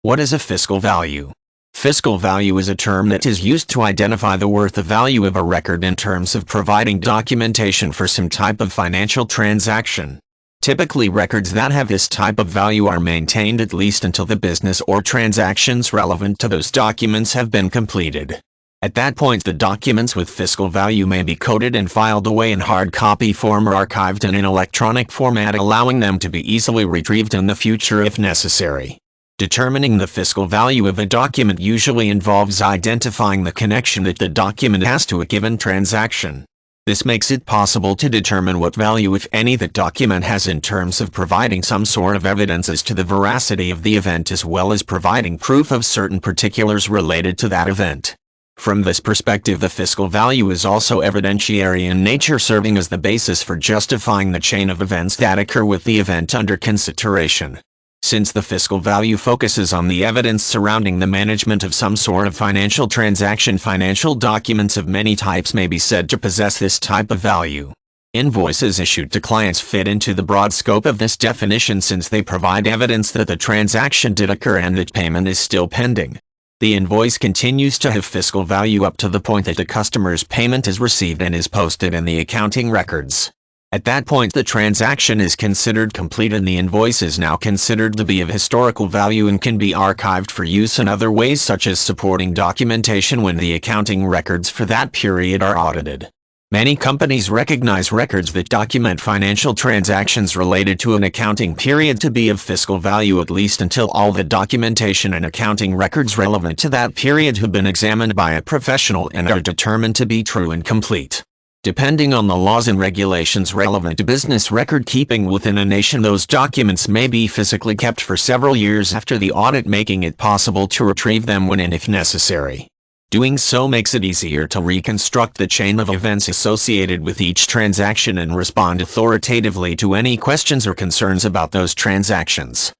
What is a fiscal value? Fiscal value is a term that is used to identify the worth of value of a record in terms of providing documentation for some type of financial transaction. Typically, records that have this type of value are maintained at least until the business or transactions relevant to those documents have been completed. At that point, the documents with fiscal value may be coded and filed away in hard copy form or archived in an electronic format, allowing them to be easily retrieved in the future if necessary. Determining the fiscal value of a document usually involves identifying the connection that the document has to a given transaction. This makes it possible to determine what value, if any, that document has in terms of providing some sort of evidence as to the veracity of the event, as well as providing proof of certain particulars related to that event. From this perspective, the fiscal value is also evidentiary in nature, serving as the basis for justifying the chain of events that occur with the event under consideration. Since the fiscal value focuses on the evidence surrounding the management of some sort of financial transaction, financial documents of many types may be said to possess this type of value. Invoices issued to clients fit into the broad scope of this definition, since they provide evidence that the transaction did occur and that payment is still pending. The invoice continues to have fiscal value up to the point that the customer's payment is received and is posted in the accounting records. At that point, the transaction is considered complete and the invoice is now considered to be of historical value and can be archived for use in other ways, such as supporting documentation when the accounting records for that period are audited. Many companies recognize records that document financial transactions related to an accounting period to be of fiscal value, at least until all the documentation and accounting records relevant to that period have been examined by a professional and are determined to be true and complete. Depending on the laws and regulations relevant to business record keeping within a nation, those documents may be physically kept for several years after the audit, making it possible to retrieve them when and if necessary. Doing so makes it easier to reconstruct the chain of events associated with each transaction and respond authoritatively to any questions or concerns about those transactions.